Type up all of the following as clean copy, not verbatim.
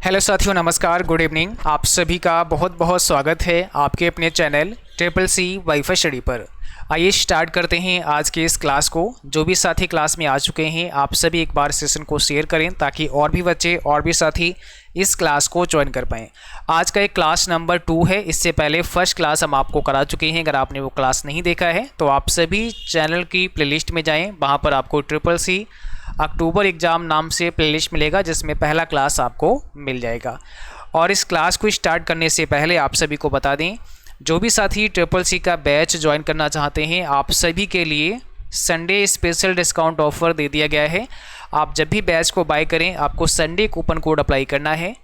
Hello साथियों, नमस्कार, good evening. आप सभी का बहुत बहुत स्वागत है आपके अपने channel triple C wifi study पर। आइए स्टार्ट करते हैं आज के इस क्लास को। जो भी साथी क्लास में आ चुके हैं आप सभी एक बार सेशन को शेयर करें ताकि और भी बच्चे और भी साथी इस क्लास को ज्वाइन कर पाएँ। आज का एक क्लास नंबर 2 है। इससे पहले फर्स्ट क्लास हम आपको करा चुके हैं। अगर आपने वो क्लास नहीं देखा है तो आप सभी चैनल की प्लेलिस्ट में जाएँ, वहाँ पर आपको ट्रिपल सी अक्टूबर एग्ज़ाम नाम से प्लेलिस्ट मिलेगा जिसमें पहला क्लास आपको मिल जाएगा। और इस क्लास को स्टार्ट करने से पहले आप सभी को बता दें, जो भी साथी ट्रिपल सी का बैच ज्वाइन करना चाहते हैं आप सभी के लिए संडे स्पेशल डिस्काउंट ऑफ़र दे दिया गया है। आप जब भी बैच को बाय करें आपको संडे कूपन कोड अप्लाई करना है।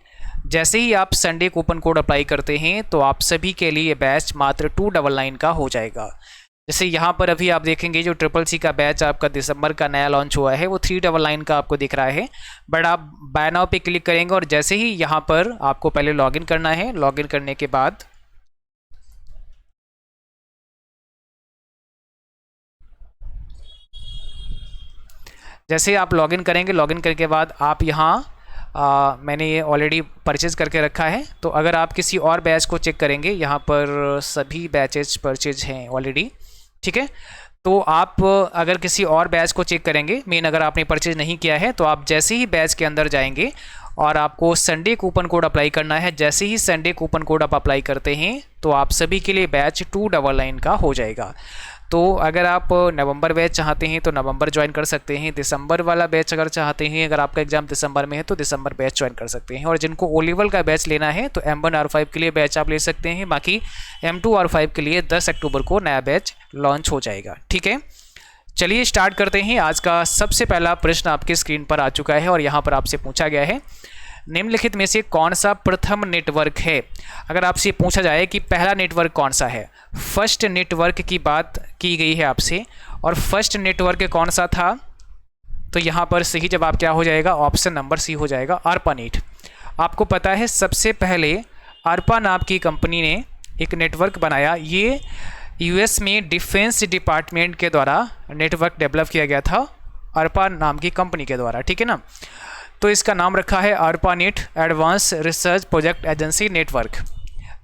जैसे ही आप संडे कूपन कोड अप्लाई करते हैं तो आप सभी के लिए बैच मात्र 299 का हो जाएगा। जैसे यहाँ पर अभी आप देखेंगे जो ट्रिपल सी का बैच आपका दिसंबर का नया लॉन्च हुआ है वो 399 का आपको दिख रहा है, बट आप बाय नाउ पे क्लिक करेंगे और जैसे ही यहाँ पर आपको पहले लॉगिन करना है। लॉगिन करने के बाद जैसे ही आप लॉगिन करेंगे, लॉगिन करने के बाद आप यहाँ मैंने ये ऑलरेडी परचेज़ करके रखा है। तो अगर आप किसी और बैच को चेक करेंगे, यहाँ पर सभी बैचेज परचेज हैं ऑलरेडी, ठीक है। तो आप अगर किसी और बैच को चेक करेंगे, मेन अगर आपने परचेज नहीं किया है तो आप जैसे ही बैच के अंदर जाएंगे और आपको संडे कूपन कोड अप्लाई करना है। जैसे ही संडे कूपन कोड आप अप्लाई करते हैं तो आप सभी के लिए बैच 299 का हो जाएगा। तो अगर आप नवंबर बैच चाहते हैं तो नवंबर ज्वाइन कर सकते हैं। दिसंबर वाला बैच अगर चाहते हैं, अगर आपका एग्जाम दिसंबर में है तो दिसंबर बैच ज्वाइन कर सकते हैं। और जिनको ओ लेवल का बैच लेना है तो M1 R5 के लिए बैच आप ले सकते हैं। बाकी M2 R5 के लिए 10 अक्टूबर को नया बैच लॉन्च हो जाएगा, ठीक है। चलिए स्टार्ट करते हैं। आज का सबसे पहला प्रश्न आपके स्क्रीन पर आ चुका है और यहाँ पर आपसे पूछा गया है, निम्नलिखित में से कौन सा प्रथम नेटवर्क है। अगर आपसे पूछा जाए कि पहला नेटवर्क कौन सा है, फर्स्ट नेटवर्क की बात की गई है आपसे, और फर्स्ट नेटवर्क कौन सा था, तो यहाँ पर सही जवाब क्या हो जाएगा, ऑप्शन नंबर सी हो जाएगा, ARPANET। आपको पता है सबसे पहले ARPA नाम की कंपनी ने एक नेटवर्क बनाया। ये US में डिफेंस डिपार्टमेंट के द्वारा नेटवर्क डेवलप किया गया था, ARPA नाम की कंपनी के द्वारा, ठीक है ना। तो इसका नाम रखा है ARPANET, advance research project agency network.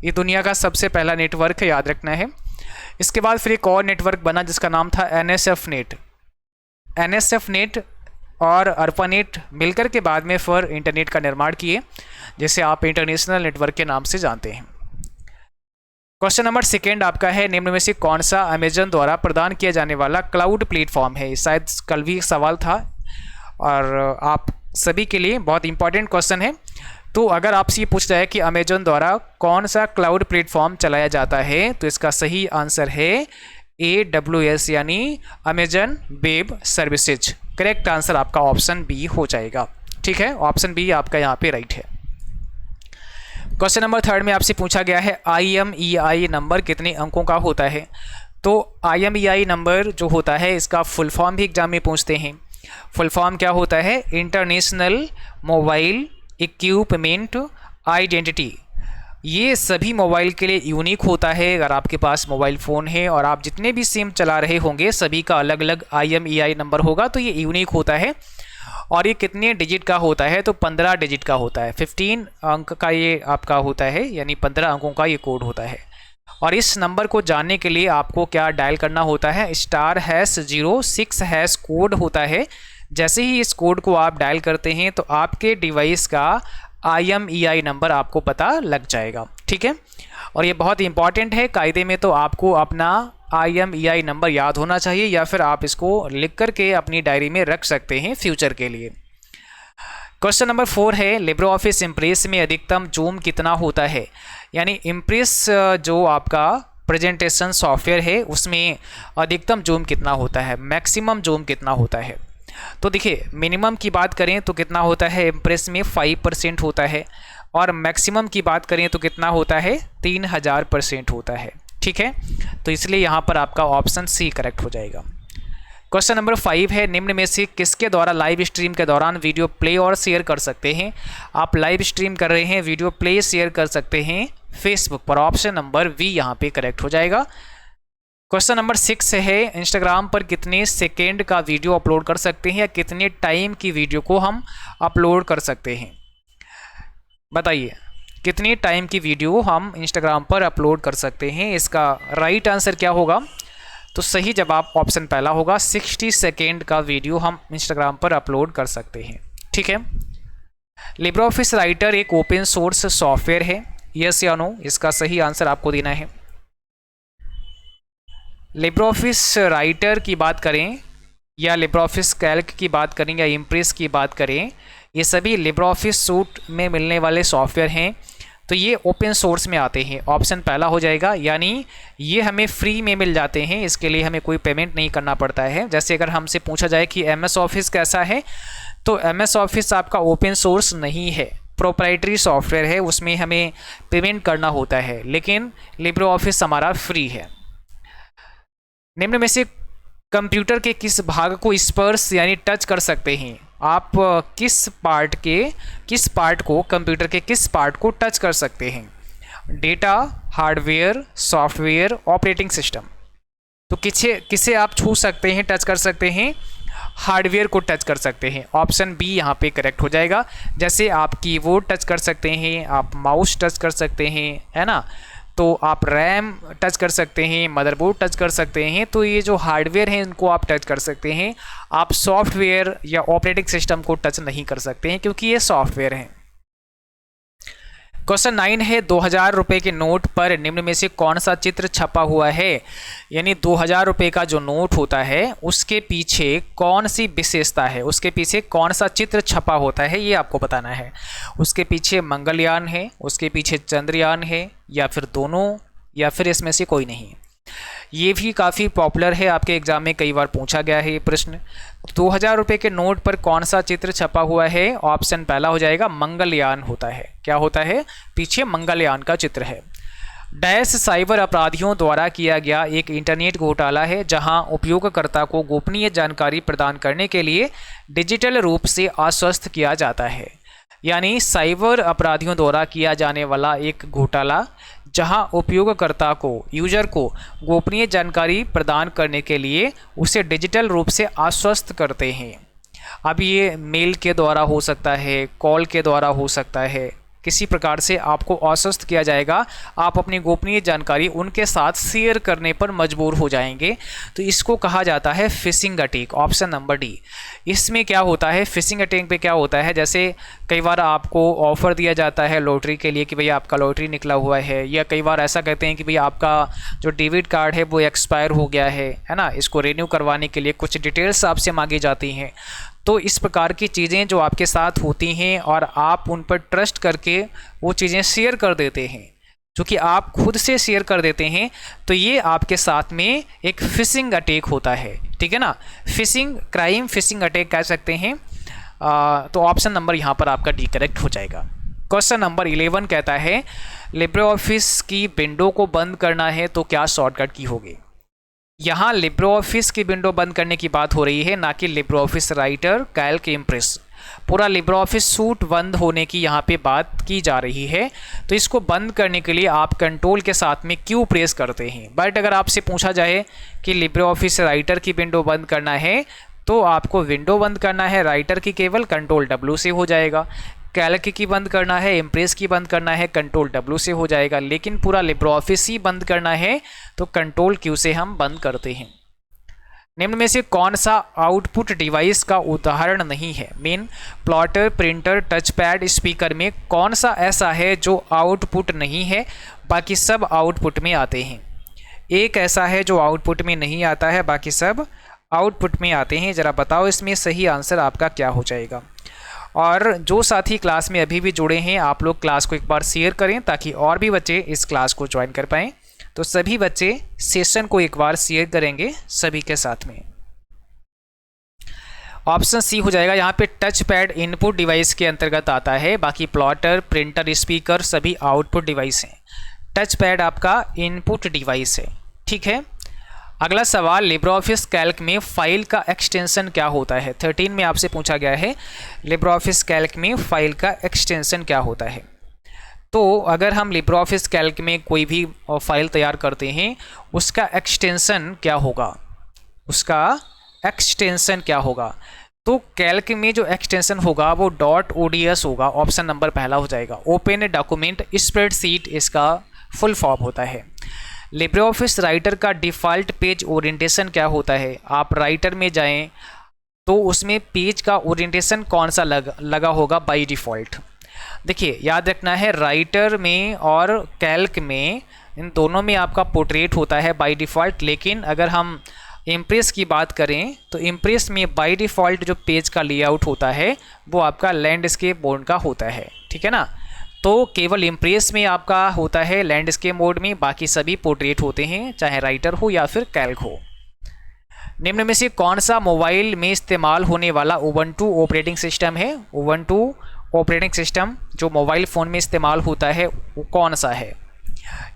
ये दुनिया का सबसे पहला नेटवर्क है, याद रखना है। इसके बाद फिर एक और नेटवर्क बना जिसका नाम था NSF-NET। NSF-NET और ARPANET मिलकर के बाद में फिर इंटरनेट का निर्माण किए, जिसे आप इंटरनेशनल नेटवर्क के नाम से जानते हैं। क्वेश्चन नंबर 2 आपका है, निम्न में से कौन सा अमेजन द्वारा प्रदान किया जाने वाला क्लाउड प्लेटफॉर्म है। शायद कल भी एक सवाल था और आप सभी के लिए बहुत इंपॉर्टेंट क्वेश्चन है। तो अगर आपसे ये पूछ रहा है कि अमेजन द्वारा कौन सा क्लाउड प्लेटफॉर्म चलाया जाता है तो इसका सही आंसर है AWS यानी Amazon web services. Correct answer आपका ऑप्शन बी हो जाएगा, ठीक है। ऑप्शन बी आपका यहाँ पे राइट है। क्वेश्चन नंबर 3 में आपसे पूछा गया है IMEI नंबर कितने अंकों का होता है। तो IMEI नंबर जो होता है इसका फुल फॉर्म भी एग्जाम में पूछते हैं। फुल फॉर्म क्या होता है, इंटरनेशनल मोबाइल इक्विपमेंट आइडेंटिटी। ये सभी मोबाइल के लिए यूनिक होता है। अगर आपके पास मोबाइल फ़ोन है और आप जितने भी सिम चला रहे होंगे सभी का अलग अलग IMEI नंबर होगा, तो ये यूनिक होता है। और ये कितने डिजिट का होता है, तो 15 डिजिट का होता है। 15 अंक का ये आपका होता है, यानी 15 अंकों का ये कोड होता है। और इस नंबर को जानने के लिए आपको क्या डायल करना होता है, *#06# कोड होता है। जैसे ही इस कोड को आप डायल करते हैं तो आपके डिवाइस का IMEI नंबर आपको पता लग जाएगा, ठीक है। और ये बहुत इंपॉर्टेंट है। कायदे में तो आपको अपना IMEI नंबर याद होना चाहिए या फिर आप इसको लिख करके अपनी डायरी में रख सकते हैं फ्यूचर के लिए। क्वेश्चन नंबर 4 है, लिब्रे इम्प्रेस में अधिकतम जूम कितना होता है। यानी इम्प्रेस जो आपका प्रेजेंटेशन सॉफ्टवेयर है उसमें अधिकतम जूम कितना होता है, मैक्सिमम जूम कितना होता है। तो देखिए मिनिमम की बात करें तो कितना होता है, इम्प्रेस में 5% होता है, और मैक्सिमम की बात करें तो कितना होता है, 3000% होता है, ठीक है। तो इसलिए यहाँ पर आपका ऑप्शन सी करेक्ट हो जाएगा। क्वेश्चन नंबर 5 है, निम्न में से किसके द्वारा लाइव स्ट्रीम के दौरान वीडियो प्ले और शेयर कर सकते हैं। आप लाइव स्ट्रीम कर रहे हैं, वीडियो प्ले शेयर कर सकते हैं फेसबुक पर। ऑप्शन नंबर वी यहाँ पे करेक्ट हो जाएगा। क्वेश्चन नंबर 6 है, इंस्टाग्राम पर कितने सेकेंड का वीडियो अपलोड कर सकते हैं या कितने टाइम की वीडियो को हम अपलोड कर सकते हैं। बताइए कितनी टाइम की वीडियो हम इंस्टाग्राम पर अपलोड कर सकते हैं। इसका राइट आंसर क्या होगा? तो सही जवाब ऑप्शन पहला होगा, 60 सेकेंड का वीडियो हम इंस्टाग्राम पर अपलोड कर सकते हैं। ठीक है। लिब्रे ऑफिस राइटर एक ओपन सोर्स सॉफ्टवेयर है, यस या नो? इसका सही आंसर आपको देना है। लिब्रे ऑफिस राइटर की बात करें या लिब्रे ऑफिस कैल्क की बात करें या इम्प्रेस की बात करें, ये सभी लिब्रे ऑफिस सूट में मिलने वाले सॉफ्टवेयर हैं, तो ये ओपन सोर्स में आते हैं। ऑप्शन पहला हो जाएगा, यानी ये हमें फ्री में मिल जाते हैं, इसके लिए हमें कोई पेमेंट नहीं करना पड़ता है। जैसे अगर हमसे पूछा जाए कि MS ऑफिस कैसा है, तो MS ऑफिस आपका ओपन सोर्स नहीं है, प्रोप्राइटरी सॉफ्टवेयर है, उसमें हमें पेमेंट करना होता है, लेकिन लिब्रे ऑफिस हमारा फ्री है। निम्न में से कंप्यूटर के किस भाग को स्पर्श यानी टच कर सकते हैं? आप किस पार्ट को कंप्यूटर के किस पार्ट को टच कर सकते हैं? Data, hardware, software, operating system. तो किसे आप छू सकते हैं, टच कर सकते हैं? हार्डवेयर को टच कर सकते हैं। ऑप्शन बी यहाँ पे करेक्ट हो जाएगा। जैसे आप कीबोर्ड टच कर सकते हैं, आप माउस टच कर सकते हैं, है ना, तो आप रैम टच कर सकते हैं, मदरबोर्ड टच कर सकते हैं, तो ये जो हार्डवेयर हैं इनको आप टच कर सकते हैं। आप सॉफ्टवेयर या ऑपरेटिंग सिस्टम को टच नहीं कर सकते हैं क्योंकि ये सॉफ्टवेयर हैं। क्वेश्चन 9 है, 2000 रुपये के नोट पर निम्न में से कौन सा चित्र छपा हुआ है? यानी 2000 रुपये का जो नोट होता है उसके पीछे कौन सी विशेषता है, उसके पीछे कौन सा चित्र छपा होता है, ये आपको बताना है। उसके पीछे मंगलयान है, उसके पीछे चंद्रयान है, या फिर दोनों, या फिर इसमें से कोई नहीं। ये भी काफ़ी पॉपुलर है, आपके एग्जाम में कई बार पूछा गया है ये प्रश्न। 2000 रुपये के नोट पर कौन सा चित्र छपा हुआ है? ऑप्शन पहला हो जाएगा, मंगलयान होता है। क्या होता है? पीछे मंगलयान का चित्र है। डैश साइबर अपराधियों द्वारा किया गया एक इंटरनेट घोटाला है जहां उपयोगकर्ता को गोपनीय जानकारी प्रदान करने के लिए डिजिटल रूप से आश्वस्त किया जाता है। यानी साइबर अपराधियों द्वारा किया जाने वाला एक घोटाला जहां उपयोगकर्ता को, यूजर को गोपनीय जानकारी प्रदान करने के लिए उसे डिजिटल रूप से आश्वस्त करते हैं। अब ये मेल के द्वारा हो सकता है, कॉल के द्वारा हो सकता है, किसी प्रकार से आपको आश्वस्त किया जाएगा, आप अपनी गोपनीय जानकारी उनके साथ शेयर करने पर मजबूर हो जाएंगे, तो इसको कहा जाता है phishing attack. Option number D. इसमें क्या होता है, फिशिंग अटैक पे क्या होता है, जैसे कई बार आपको ऑफ़र दिया जाता है लॉटरी के लिए कि भैया आपका लॉटरी निकला हुआ है, या कई बार ऐसा कहते हैं कि भैया आपका जो डेबिट कार्ड है वो एक्सपायर हो गया है ना, इसको रिन्यू करवाने के लिए कुछ डिटेल्स आपसे मांगी जाती हैं। तो इस प्रकार की चीज़ें जो आपके साथ होती हैं और आप उन पर ट्रस्ट करके वो चीज़ें शेयर कर देते हैं, जो कि आप खुद से शेयर कर देते हैं, तो ये आपके साथ में एक फिशिंग अटैक होता है। ठीक है ना, फिशिंग क्राइम, फिशिंग अटैक कह सकते हैं। तो ऑप्शन नंबर यहाँ पर आपका डी करेक्ट हो जाएगा। क्वेश्चन नंबर 11 कहता है, लिब्रे ऑफिस की विंडो को बंद करना है तो क्या शॉर्टकट की होगी? यहाँ लिब्रे ऑफिस की विंडो बंद करने की बात हो रही है, ना कि Libre office writer, Calc, impress. पूरा लिब्रे ऑफिस सूट बंद होने की यहाँ पे बात की जा रही है। तो इसको बंद करने के लिए आप कंट्रोल के साथ में क्यू प्रेस करते हैं। बट अगर आपसे पूछा जाए कि लिब्रे ऑफिस राइटर की विंडो बंद करना है, तो आपको विंडो बंद करना है राइटर की केवल कंट्रोल W से हो जाएगा। कैल्क की बंद करना है, इम्प्रेस की बंद करना है, कंट्रोल W से हो जाएगा। लेकिन पूरा लिब्रे ऑफिस ही बंद करना है तो कंट्रोल Q से हम बंद करते हैं। निम्न में से कौन सा आउटपुट डिवाइस का उदाहरण नहीं है? Main, plotter, printer, touch pad, speaker में कौन सा ऐसा है जो आउटपुट नहीं है, बाकी सब आउटपुट में आते हैं? एक ऐसा है जो आउटपुट में नहीं आता है, बाकी सब आउटपुट में आते हैं। ज़रा बताओ इसमें सही आंसर आपका क्या हो जाएगा। और जो साथी क्लास में अभी भी जुड़े हैं, आप लोग क्लास को एक बार शेयर करें ताकि और भी बच्चे इस क्लास को ज्वाइन कर पाएँ। तो सभी बच्चे सेशन को एक बार शेयर करेंगे सभी के साथ में। ऑप्शन सी हो जाएगा। यहाँ पे टच पैड इनपुट डिवाइस के अंतर्गत आता है, बाकी प्लॉटर, प्रिंटर, स्पीकर सभी आउटपुट डिवाइस हैं। टच पैड आपका इनपुट डिवाइस है। ठीक है। अगला सवाल, लिब्रे ऑफिस कैल्क में फाइल का एक्सटेंशन क्या होता है? 13 में आपसे पूछा गया है, लिब्रे ऑफिस कैल्क में फाइल का एक्सटेंशन क्या होता है? तो अगर हम लिब्रे ऑफिस कैल्क में कोई भी फाइल तैयार करते हैं, उसका एक्सटेंशन क्या होगा? उसका एक्सटेंशन क्या होगा? तो कैल्क में जो एक्सटेंशन होगा वो डॉट ओडीएस होगा, ऑप्शन नंबर पहला हो जाएगा। ओपन डॉक्यूमेंट स्प्रेडशीट इसका फुल फॉर्म होता है। लिब्रे ऑफिस राइटर का डिफ़ॉल्ट पेज ओरिएंटेशन क्या होता है? आप राइटर में जाएं तो उसमें पेज का ओरिएंटेशन कौन सा लगा होगा बाय डिफ़ॉल्ट? देखिए याद रखना है, राइटर में और कैल्क में इन दोनों में आपका पोर्ट्रेट होता है बाय डिफ़ॉल्ट, लेकिन अगर हम इम्प्रेस की बात करें तो इम्प्रेस में बाय डिफ़ॉल्ट जो पेज का लेआउट होता है वो आपका लैंडस्केप मोड का होता है, ठीक है ना। तो केवल इम्प्रेस में आपका होता है लैंडस्केप मोड में, बाकी सभी पोर्ट्रेट होते हैं, चाहे राइटर हो या फिर कैल्क हो। निम्न में से कौन सा मोबाइल में इस्तेमाल होने वाला उबंटू ऑपरेटिंग सिस्टम है? उबंटू ऑपरेटिंग सिस्टम जो मोबाइल फ़ोन में इस्तेमाल होता है वो कौन सा है?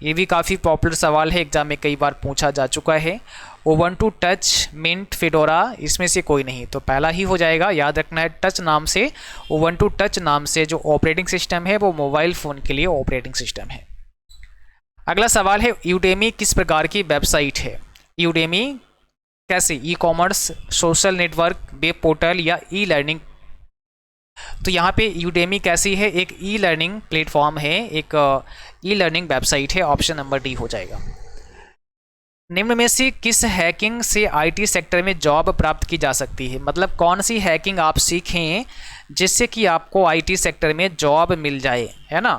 ये भी काफ़ी पॉपुलर सवाल है, एग्जाम में कई बार पूछा जा चुका है। उबंटू, टच, मिंट, फेडोरा, इसमें से कोई नहीं, तो पहला ही हो जाएगा। याद रखना है टच नाम से, उबंटू टच नाम से जो ऑपरेटिंग सिस्टम है वो मोबाइल फ़ोन के लिए ऑपरेटिंग सिस्टम है। अगला सवाल है यूडेमी किस प्रकार की वेबसाइट है? यूडेमी कैसे? E commerce, social network, web portal या ई लर्निंग? तो यहाँ पे यूडेमी कैसी है? एक ई लर्निंग प्लेटफॉर्म है, एक ई लर्निंग वेबसाइट है, ऑप्शन नंबर डी हो जाएगा। निम्न में से किस हैकिंग से आईटी सेक्टर में जॉब प्राप्त की जा सकती है? मतलब कौन सी हैकिंग आप सीखें जिससे कि आपको आईटी सेक्टर में जॉब मिल जाए, है ना।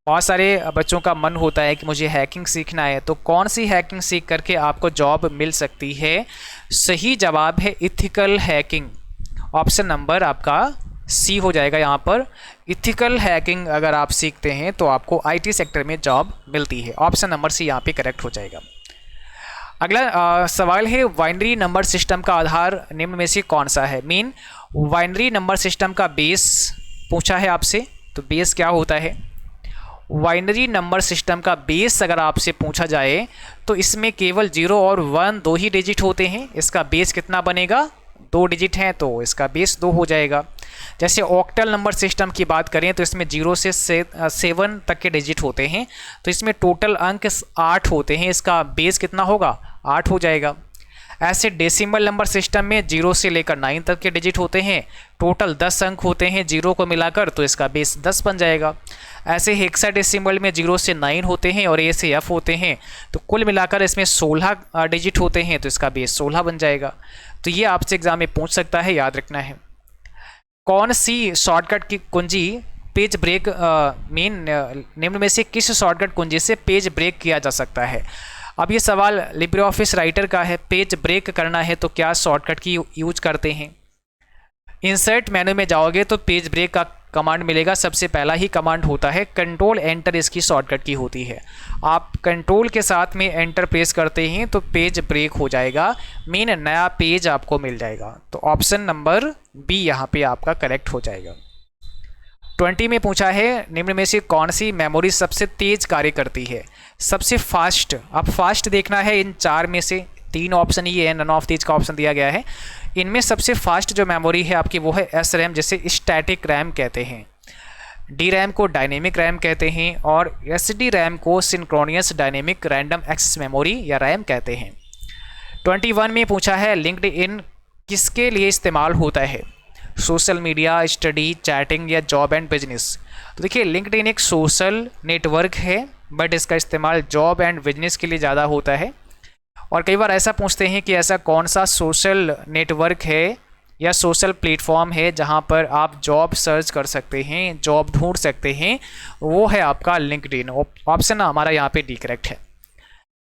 बहुत सारे बच्चों का मन होता है कि मुझे हैकिंग सीखना है, तो कौन सी हैकिंग सीख करके आपको जॉब मिल सकती है? सही जवाब है इथिकल हैकिंग, ऑप्शन नंबर आपका सी हो जाएगा। यहाँ पर इथिकल हैकिंग अगर आप सीखते हैं तो आपको आईटी सेक्टर में जॉब मिलती है, ऑप्शन नंबर सी यहाँ पे करेक्ट हो जाएगा। अगला सवाल है बाइनरी नंबर सिस्टम का आधार निम्न में से कौन सा है? मीन बाइनरी नंबर सिस्टम का बेस पूछा है आपसे, तो बेस क्या होता है? बाइनरी नंबर सिस्टम का बेस अगर आपसे पूछा जाए तो इसमें केवल 0 और 1 दो ही डिजिट होते हैं। इसका बेस कितना बनेगा? 2 डिजिट हैं तो इसका बेस 2 हो जाएगा। जैसे ऑक्टल नंबर सिस्टम की बात करें तो इसमें 0 से 7 तक के डिजिट होते हैं, तो इसमें टोटल अंक 8 होते हैं, इसका बेस कितना होगा? 8 हो जाएगा। ऐसे डेसिमल नंबर सिस्टम में 0 से लेकर 9 तक के डिजिट होते हैं, टोटल 10 अंक होते हैं 0 को मिलाकर, तो इसका बेस 10 बन जाएगा। ऐसे हेक्साडेसिमल में 0 से 9 होते हैं और ए से एफ होते हैं, तो कुल मिलाकर इसमें 16 डिजिट होते हैं, तो इसका बेस 16 बन जाएगा। तो ये आपसे एग्जाम में पूछ सकता है, याद रखना है। कौन सी शॉर्टकट की कुंजी पेज ब्रेक निम्न में से किस शॉर्टकट कुंजी से पेज ब्रेक किया जा सकता है? अब ये सवाल लिब्रे ऑफिस राइटर का है। पेज ब्रेक करना है तो क्या शॉर्टकट की यूज करते हैं? इंसर्ट मेनू में जाओगे तो पेज ब्रेक का कमांड मिलेगा, सबसे पहला ही कमांड होता है कंट्रोल एंटर, इसकी शॉर्टकट की होती है। आप कंट्रोल के साथ में एंटर प्रेस करते हैं तो पेज ब्रेक हो जाएगा, मीन नया पेज आपको मिल जाएगा। तो ऑप्शन नंबर बी यहाँ पे आपका करेक्ट हो जाएगा। 20 में पूछा है निम्न में से कौन सी मेमोरी सबसे तेज कार्य करती है? सबसे फास्ट, अब फास्ट देखना है, इन 4 में से 3 ऑप्शन ही है, नन ऑफ दीज का ऑप्शन दिया गया है। इनमें सबसे फास्ट जो मेमोरी है आपकी वो है एस रैम, जिसे स्टैटिक रैम कहते हैं। डी रैम को डायनेमिक रैम कहते हैं और एस डी रैम को synchronous dynamic random access memory या रैम कहते हैं। 21 में पूछा है लिंक्डइन किसके लिए इस्तेमाल होता है? सोशल मीडिया, स्टडी, चैटिंग या जॉब एंड बिजनेस? तो देखिए लिंक्डइन एक सोशल नेटवर्क है, बट इसका इस्तेमाल जॉब एंड बिजनेस के लिए ज़्यादा होता है। और कई बार ऐसा पूछते हैं कि ऐसा कौन सा सोशल नेटवर्क है या सोशल प्लेटफॉर्म है जहां पर आप जॉब सर्च कर सकते हैं, जॉब ढूंढ सकते हैं, वो है आपका लिंक्डइन। ऑप्शन हमारा यहाँ पे डी करेक्ट है।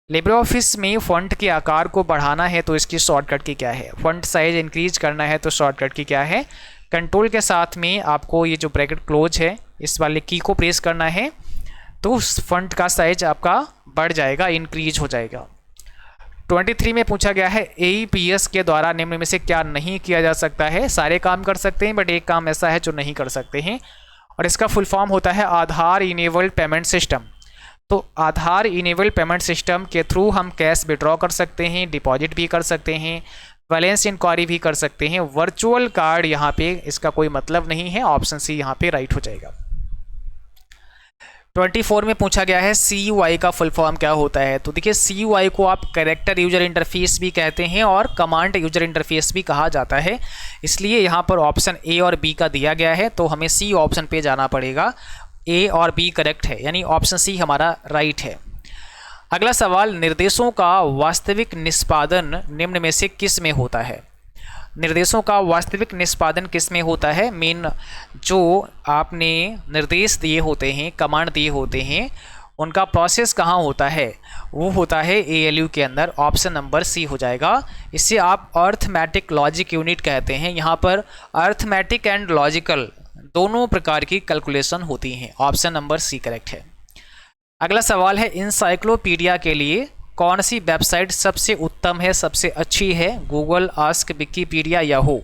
लिब्रे ऑफिस में फॉन्ट के आकार को बढ़ाना है तो इसकी शॉर्टकट की क्या है? फॉन्ट साइज इंक्रीज करना है तो शॉर्टकट की क्या है? कंट्रोल के साथ में आपको ये जो ब्रैकेट क्लोज है इस वाले की को प्रेस करना है तो फॉन्ट का साइज आपका बढ़ जाएगा, इंक्रीज हो जाएगा। 23 में पूछा गया है AEPS के द्वारा निम्न में से क्या नहीं किया जा सकता है? सारे काम कर सकते हैं बट एक काम ऐसा है जो नहीं कर सकते हैं, और इसका फुल फॉर्म होता है आधार इनेबल्ड पेमेंट सिस्टम। तो आधार इनेबल्ड पेमेंट सिस्टम के थ्रू हम कैश विड्रॉ कर सकते हैं, डिपॉजिट भी कर सकते हैं, बैलेंस इंक्वायरी भी कर सकते हैं। वर्चुअल कार्ड यहाँ पे इसका कोई मतलब नहीं है, ऑप्शन सी यहाँ पे राइट हो जाएगा। 24 में पूछा गया है CUI का फुल फॉर्म क्या होता है। तो देखिए CUI को आप कैरेक्टर यूजर इंटरफेस भी कहते हैं और कमांड यूजर इंटरफेस भी कहा जाता है। इसलिए यहाँ पर ऑप्शन ए और बी का दिया गया है, तो हमें सी ऑप्शन पे जाना पड़ेगा। ए और बी करेक्ट है, यानी ऑप्शन सी हमारा राइट है। अगला सवाल, निर्देशों का वास्तविक निष्पादन निम्न में से किस में होता है। निर्देशों का वास्तविक निष्पादन किस में होता है। मेन जो आपने निर्देश दिए होते हैं, कमांड दिए होते हैं, उनका प्रोसेस कहाँ होता है, वो होता है ALU के अंदर। ऑप्शन नंबर सी हो जाएगा। इसे आप अर्थमेटिक लॉजिक यूनिट कहते हैं। यहाँ पर अर्थमेटिक एंड लॉजिकल दोनों प्रकार की कैलकुलेशन होती हैं। ऑप्शन नंबर सी करेक्ट है। अगला सवाल है, इंसाइक्लोपीडिया के लिए कौन सी वेबसाइट सबसे उत्तम है, सबसे अच्छी है। Google, ask, Wikipedia, Yahoo.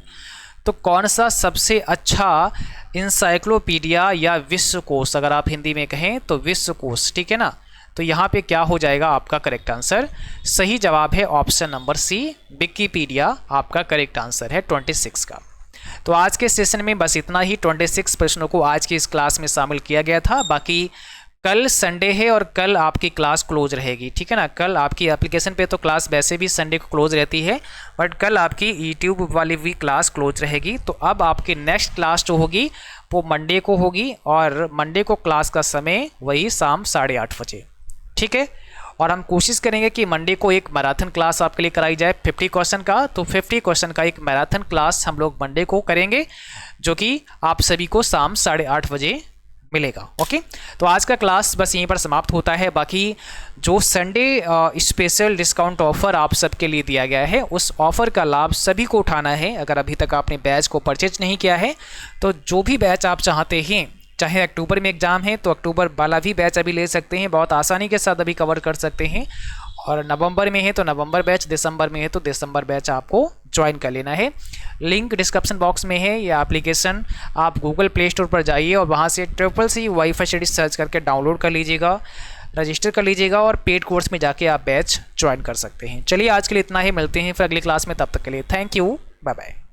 तो कौन सा सबसे अच्छा इंसाइक्लोपीडिया या विश्वकोश, अगर आप हिंदी में कहें तो विश्वकोश, ठीक है ना। तो यहाँ पे क्या हो जाएगा आपका करेक्ट आंसर। सही जवाब है ऑप्शन नंबर सी, विकिपीडिया आपका करेक्ट आंसर है 26 का। तो आज के सेशन में बस इतना ही। 26 प्रश्नों को आज की इस क्लास में शामिल किया गया था। बाकी कल संडे है और कल आपकी क्लास क्लोज रहेगी, ठीक है ना। कल आपकी एप्लीकेशन पे तो क्लास वैसे भी संडे को क्लोज रहती है, बट कल आपकी यूट्यूब वाली भी क्लास क्लोज रहेगी। तो अब आपकी नेक्स्ट क्लास जो होगी वो मंडे को होगी, और मंडे को क्लास का समय वही शाम 8:30 बजे, ठीक है। और हम कोशिश करेंगे कि मंडे को एक मैराथन क्लास आपके लिए कराई जाए 50 क्वेश्चन का। तो 50 क्वेश्चन का एक मैराथन क्लास हम लोग मंडे को करेंगे, जो कि आप सभी को शाम 8:30 बजे मिलेगा। ओके, तो आज का क्लास बस यहीं पर समाप्त होता है। बाकी जो संडे स्पेशल डिस्काउंट ऑफर आप सबके लिए दिया गया है, उस ऑफर का लाभ सभी को उठाना है। अगर अभी तक आपने बैच को परचेज नहीं किया है, तो जो भी बैच आप चाहते हैं, चाहे अक्टूबर में एग्ज़ाम है तो अक्टूबर वाला भी बैच अभी ले सकते हैं, बहुत आसानी के साथ अभी कवर कर सकते हैं। और नवंबर में है तो नवंबर बैच, दिसंबर में है तो दिसंबर बैच आपको ज्वाइन कर लेना है। लिंक डिस्क्रिप्शन बॉक्स में है। यह एप्लीकेशन आप गूगल प्ले स्टोर पर जाइए और वहाँ से CCC वाईफाई स्टडी सर्च करके डाउनलोड कर लीजिएगा, रजिस्टर कर लीजिएगा और पेड कोर्स में जाके आप बैच ज्वाइन कर सकते हैं। चलिए आज के लिए इतना ही, मिलते हैं फिर अगली क्लास में। तब तक के लिए थैंक यू, बाय बाय।